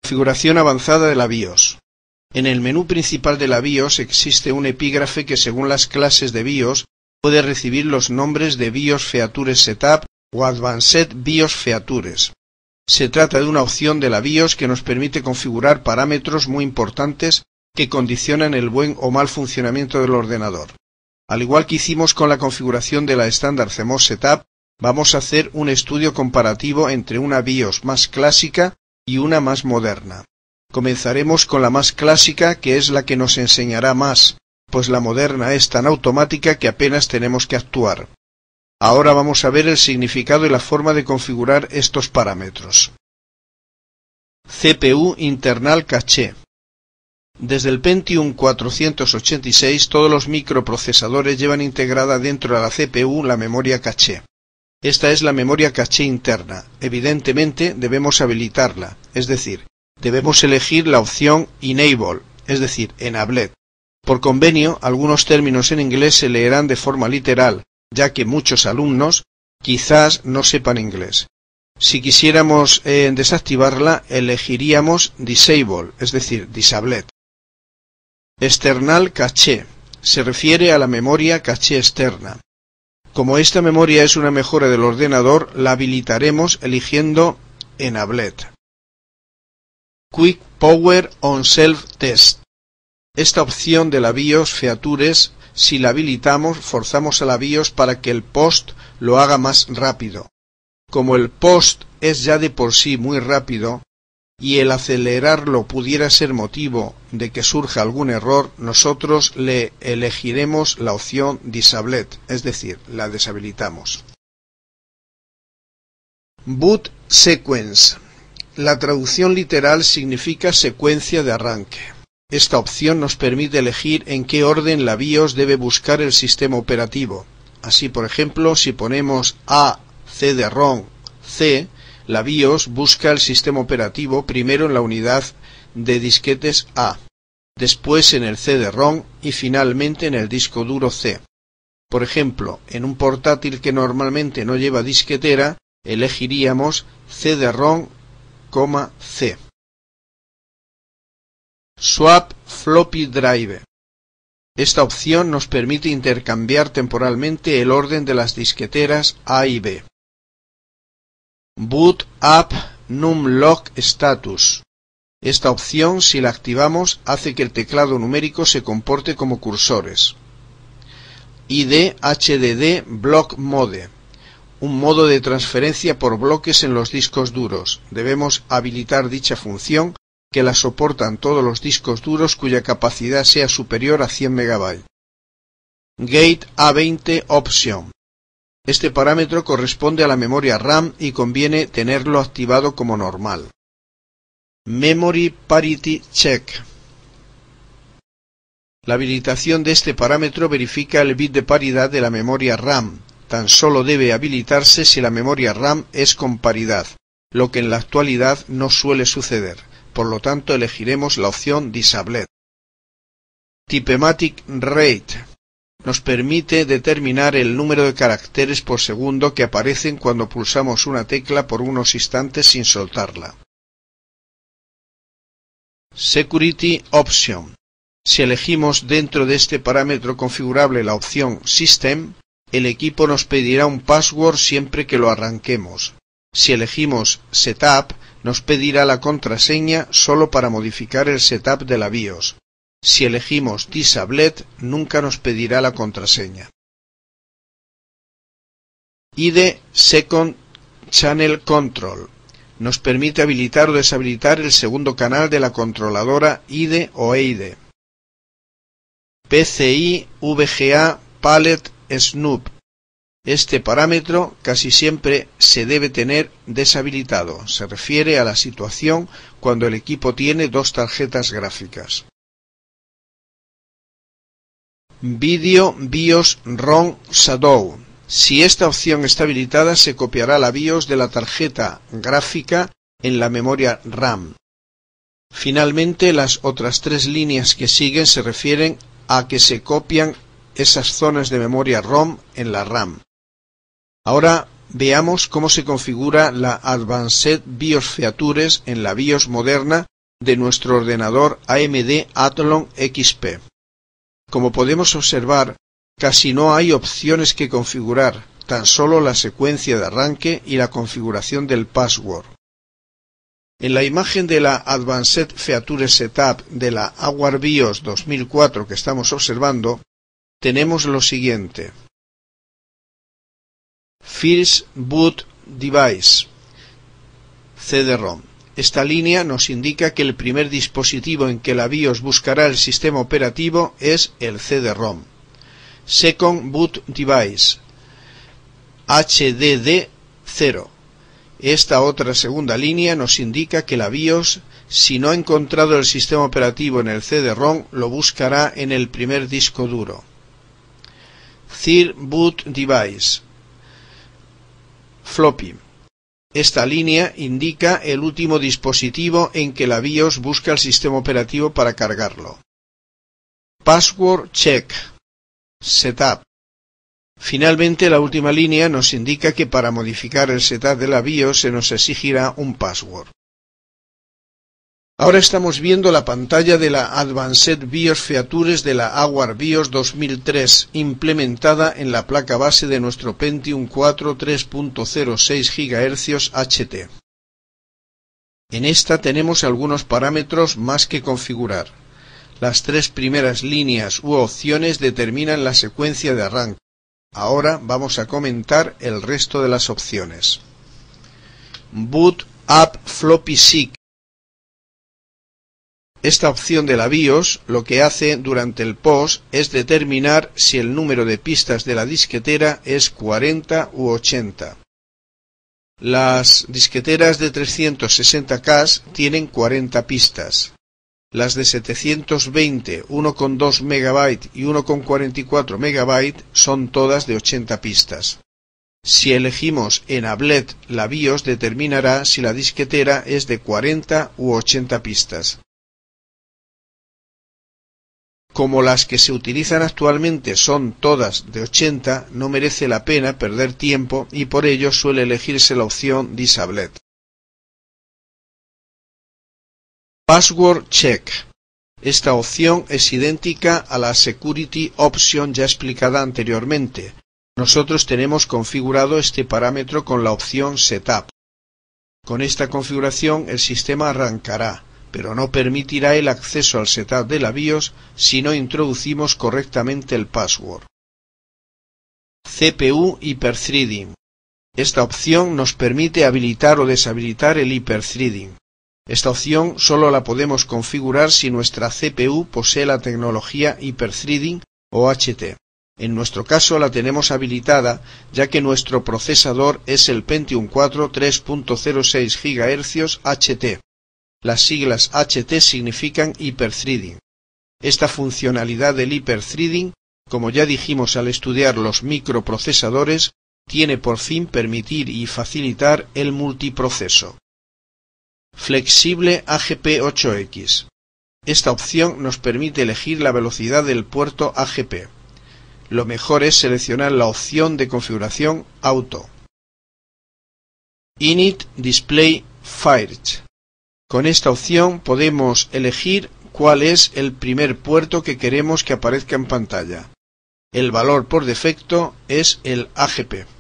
Configuración avanzada de la BIOS. En el menú principal de la BIOS existe un epígrafe que según las clases de BIOS puede recibir los nombres de BIOS Features Setup o Advanced BIOS Features. Se trata de una opción de la BIOS que nos permite configurar parámetros muy importantes que condicionan el buen o mal funcionamiento del ordenador. Al igual que hicimos con la configuración de la estándar CMOS Setup, vamos a hacer un estudio comparativo entre una BIOS más clásica y una más moderna. Comenzaremos con la más clásica, que es la que nos enseñará más, pues la moderna es tan automática que apenas tenemos que actuar. Ahora vamos a ver el significado y la forma de configurar estos parámetros. CPU Internal Caché. Desde el Pentium 486 todos los microprocesadores llevan integrada dentro de la CPU la memoria caché. Esta es la memoria caché interna. Evidentemente debemos habilitarla, es decir, debemos elegir la opción Enable, es decir, Enabled. Por convenio, algunos términos en inglés se leerán de forma literal, ya que muchos alumnos quizás no sepan inglés. Si quisiéramos desactivarla, elegiríamos Disable, es decir, Disabled. External Caché. Se refiere a la memoria caché externa. Como esta memoria es una mejora del ordenador, la habilitaremos eligiendo Enabled. Quick Power on Self Test. Esta opción de la BIOS Features, si la habilitamos, forzamos a la BIOS para que el POST lo haga más rápido. Como el POST es ya de por sí muy rápido, y el acelerarlo pudiera ser motivo de que surja algún error, nosotros le elegiremos la opción Disabled, es decir, la deshabilitamos. Boot Sequence. La traducción literal significa secuencia de arranque. Esta opción nos permite elegir en qué orden la BIOS debe buscar el sistema operativo. Así, por ejemplo, si ponemos A, CD-ROM, C, la BIOS busca el sistema operativo primero en la unidad de disquetes A, después en el CD-ROM y finalmente en el disco duro C. Por ejemplo, en un portátil que normalmente no lleva disquetera, elegiríamos CD-ROM, C. Swap Floppy Drive. Esta opción nos permite intercambiar temporalmente el orden de las disqueteras A y B. Boot Up Numlock Status. Esta opción, si la activamos, hace que el teclado numérico se comporte como cursores. ID HDD Block Mode. Un modo de transferencia por bloques en los discos duros. Debemos habilitar dicha función, que la soportan todos los discos duros cuya capacidad sea superior a 100 MB. Gate A20 Option. Este parámetro corresponde a la memoria RAM y conviene tenerlo activado como normal. Memory Parity Check. La habilitación de este parámetro verifica el bit de paridad de la memoria RAM. Tan solo debe habilitarse si la memoria RAM es con paridad, lo que en la actualidad no suele suceder. Por lo tanto, elegiremos la opción Disabled. Typematic Rate. Nos permite determinar el número de caracteres por segundo que aparecen cuando pulsamos una tecla por unos instantes sin soltarla. Security Option. Si elegimos dentro de este parámetro configurable la opción System, el equipo nos pedirá un password siempre que lo arranquemos. Si elegimos Setup, nos pedirá la contraseña solo para modificar el setup de la BIOS. Si elegimos Disabled, nunca nos pedirá la contraseña. ID Second Channel Control. Nos permite habilitar o deshabilitar el segundo canal de la controladora ID o EID. PCI VGA Palette Snoop. Este parámetro casi siempre se debe tener deshabilitado. Se refiere a la situación cuando el equipo tiene dos tarjetas gráficas. Video BIOS ROM Shadow. Si esta opción está habilitada, se copiará la BIOS de la tarjeta gráfica en la memoria RAM. Finalmente, las otras tres líneas que siguen se refieren a que se copian esas zonas de memoria ROM en la RAM. Ahora veamos cómo se configura la Advanced BIOS Features en la BIOS moderna de nuestro ordenador AMD Athlon XP. Como podemos observar, casi no hay opciones que configurar, tan solo la secuencia de arranque y la configuración del password. En la imagen de la Advanced Feature Setup de la Aware BIOS 2004 que estamos observando, tenemos lo siguiente. First Boot Device, CD-ROM. Esta línea nos indica que el primer dispositivo en que la BIOS buscará el sistema operativo es el CD-ROM. Second Boot Device, HDD 0. Esta otra segunda línea nos indica que la BIOS, si no ha encontrado el sistema operativo en el CD-ROM, lo buscará en el primer disco duro. Third Boot Device, Floppy. Esta línea indica el último dispositivo en que la BIOS busca el sistema operativo para cargarlo. Password Check, Setup. Finalmente, la última línea nos indica que para modificar el setup de la BIOS se nos exigirá un password. Ahora estamos viendo la pantalla de la Advanced BIOS Features de la Aware BIOS 2003, implementada en la placa base de nuestro Pentium 4 3.06 GHz HT. En esta tenemos algunos parámetros más que configurar. Las tres primeras líneas u opciones determinan la secuencia de arranque. Ahora vamos a comentar el resto de las opciones. Boot Up Floppy Seek. Esta opción de la BIOS lo que hace durante el POS es determinar si el número de pistas de la disquetera es 40 u 80. Las disqueteras de 360K tienen 40 pistas. Las de 720, 1,2 MB y 1,44 MB son todas de 80 pistas. Si elegimos Enabled, la BIOS determinará si la disquetera es de 40 u 80 pistas. Como las que se utilizan actualmente son todas de 80, no merece la pena perder tiempo y por ello suele elegirse la opción Disabled. Password Check. Esta opción es idéntica a la Security Option ya explicada anteriormente. Nosotros tenemos configurado este parámetro con la opción Setup. Con esta configuración el sistema arrancará, pero no permitirá el acceso al setup de la BIOS si no introducimos correctamente el password. CPU Hyperthreading. Esta opción nos permite habilitar o deshabilitar el hyperthreading. Esta opción solo la podemos configurar si nuestra CPU posee la tecnología Hyperthreading o HT. En nuestro caso la tenemos habilitada ya que nuestro procesador es el Pentium 4 3.06 GHz HT. Las siglas HT significan Hyperthreading. Esta funcionalidad del Hyperthreading, como ya dijimos al estudiar los microprocesadores, tiene por fin permitir y facilitar el multiproceso. Flexible AGP8X. Esta opción nos permite elegir la velocidad del puerto AGP. Lo mejor es seleccionar la opción de configuración Auto. Init Display First. Con esta opción podemos elegir cuál es el primer puerto que queremos que aparezca en pantalla. El valor por defecto es el AGP.